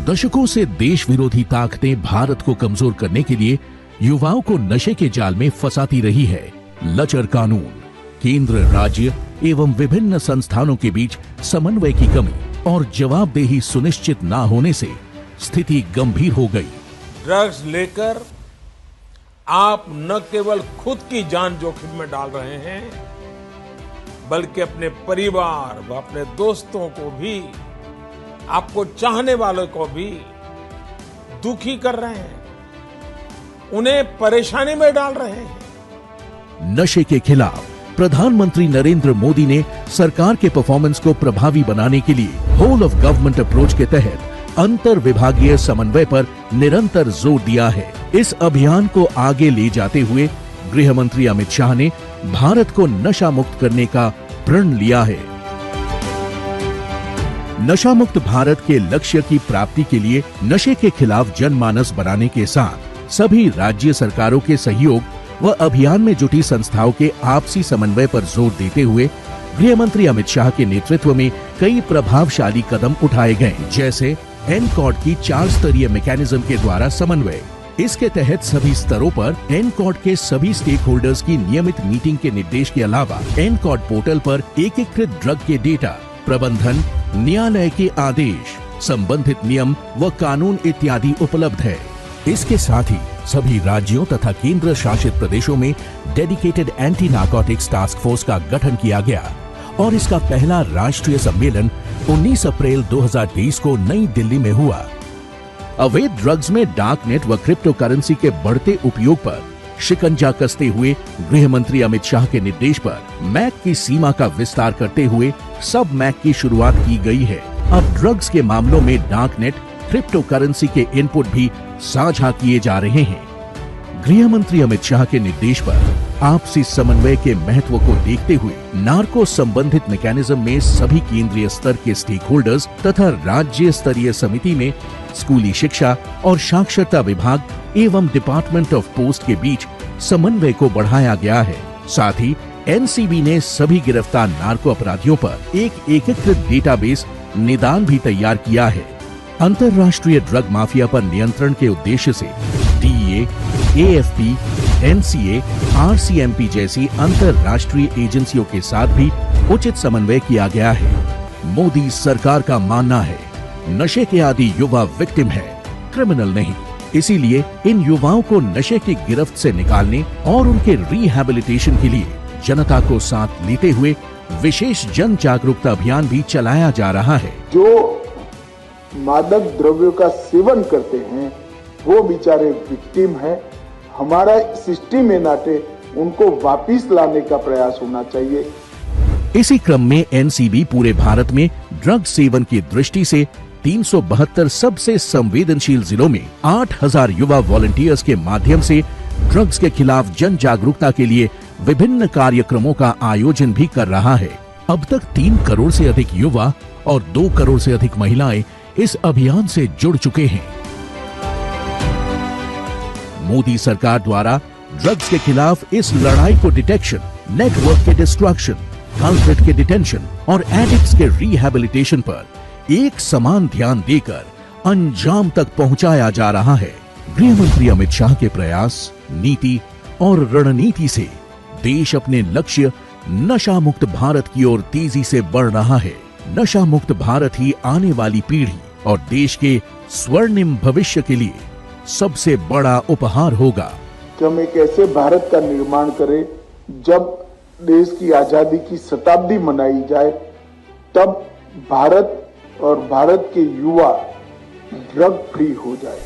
दशकों से देश विरोधी ताकतें भारत को कमजोर करने के लिए युवाओं को नशे के जाल में फंसाती रही है। लचर कानून, केंद्र, राज्य एवं विभिन्न संस्थानों के बीच समन्वय की कमी और जवाबदेही सुनिश्चित न होने से स्थिति गंभीर हो गई। ड्रग्स लेकर आप न केवल खुद की जान जोखिम में डाल रहे हैं, बल्कि अपने परिवार व अपने दोस्तों को भी, आपको चाहने वालों को भी दुखी कर रहे हैं, उन्हें परेशानी में डाल रहे हैं। नशे के खिलाफ प्रधानमंत्री नरेंद्र मोदी ने सरकार के परफॉर्मेंस को प्रभावी बनाने के लिए होल ऑफ गवर्नमेंट अप्रोच के तहत अंतर विभागीय समन्वय पर निरंतर जोर दिया है। इस अभियान को आगे ले जाते हुए गृह मंत्री अमित शाह ने भारत को नशा मुक्त करने का प्रण लिया है। नशा मुक्त भारत के लक्ष्य की प्राप्ति के लिए नशे के खिलाफ जनमानस बनाने के साथ सभी राज्य सरकारों के सहयोग व अभियान में जुटी संस्थाओं के आपसी समन्वय पर जोर देते हुए गृह मंत्री अमित शाह के नेतृत्व में कई प्रभावशाली कदम उठाए गए, जैसे एनकॉड की 4 स्तरीय मैकेनिज्म के द्वारा समन्वय। इसके तहत सभी स्तरों पर एनकॉड के सभी स्टेक होल्डर्स की नियमित मीटिंग के निर्देश के अलावा एनकॉड पोर्टल पर एकीकृत ड्रग के डेटा प्रबंधन, न्यायालय के आदेश, संबंधित नियम व कानून इत्यादि उपलब्ध है। इसके साथ ही सभी राज्यों तथा केंद्र शासित प्रदेशों में dedicated anti narcotics task force का गठन किया गया और इसका पहला राष्ट्रीय सम्मेलन 19 अप्रैल 2023 को नई दिल्ली में हुआ। अवैध ड्रग्स में डार्क नेट व क्रिप्टो करेंसी के बढ़ते उपयोग पर शिकंजा कसते हुए गृह मंत्री अमित शाह के निर्देश पर मैक की सीमा का विस्तार करते हुए सब मैक की शुरुआत की गई है। अब ड्रग्स के मामलों में डार्क नेट, क्रिप्टो करेंसी के इनपुट भी साझा किए जा रहे हैं। गृह मंत्री अमित शाह के निर्देश पर आपसी समन्वय के महत्व को देखते हुए नार्को संबंधित मैकेनिज्म में सभी केंद्रीय स्तर के स्टेक होल्डर्स तथा राज्य स्तरीय समिति में स्कूली शिक्षा और साक्षरता विभाग एवं डिपार्टमेंट ऑफ पोस्ट के बीच समन्वय को बढ़ाया गया है। साथ ही एनसीबी ने सभी गिरफ्तार नार्को अपराधियों पर एक एकीकृत डेटाबेस निदान भी तैयार किया है। अंतर्राष्ट्रीय ड्रग माफिया पर नियंत्रण के उद्देश्य से डीईए, एएफपी, एनसीए, आरसीएमपी जैसी अंतर्राष्ट्रीय एजेंसियों के साथ भी उचित समन्वय किया गया है। मोदी सरकार का मानना है, नशे के आदि युवा विक्टिम है, क्रिमिनल नहीं। इसीलिए इन युवाओं को नशे की गिरफ्त से निकालने और उनके रिहैबिलिटेशन के लिए जनता को साथ लेते हुए विशेष जन जागरूकता अभियान भी चलाया जा रहा है। जो मादक द्रव्यों का सेवन करते हैं वो बेचारे विक्टिम हैं। हमारा सिस्टम में नाते उनको वापिस लाने का प्रयास होना चाहिए। इसी क्रम में एनसीबी पूरे भारत में ड्रग सेवन की दृष्टि से 372 सबसे संवेदनशील जिलों में 8000 युवा वॉलंटियर्स के माध्यम से ड्रग्स के खिलाफ जन जागरूकता के लिए विभिन्न कार्यक्रमों का आयोजन भी कर रहा है। अब तक 3 करोड़ से अधिक युवा और 2 करोड़ से अधिक महिलाएं इस अभियान से जुड़ चुके हैं। मोदी सरकार द्वारा ड्रग्स के खिलाफ इस लड़ाई को डिटेक्शन, नेटवर्क के डिस्ट्रक्शन, कल्प्रिट के डिटेंशन और एडिक्ट्स के रिहैबिलिटेशन पर एक समान ध्यान देकर अंजाम तक पहुंचाया जा रहा है। गृह मंत्री अमित शाह के प्रयास, नीति और रणनीति से देश अपने लक्ष्य नशा मुक्त भारत की ओर तेजी से बढ़ रहा है। नशा मुक्त भारत ही आने वाली पीढ़ी और देश के स्वर्णिम भविष्य के लिए सबसे बड़ा उपहार होगा। कि हम एक ऐसे भारत का निर्माण करें जब देश की आजादी की शताब्दी मनाई जाए, तब भारत और भारत के युवा ड्रग फ्री हो जाए।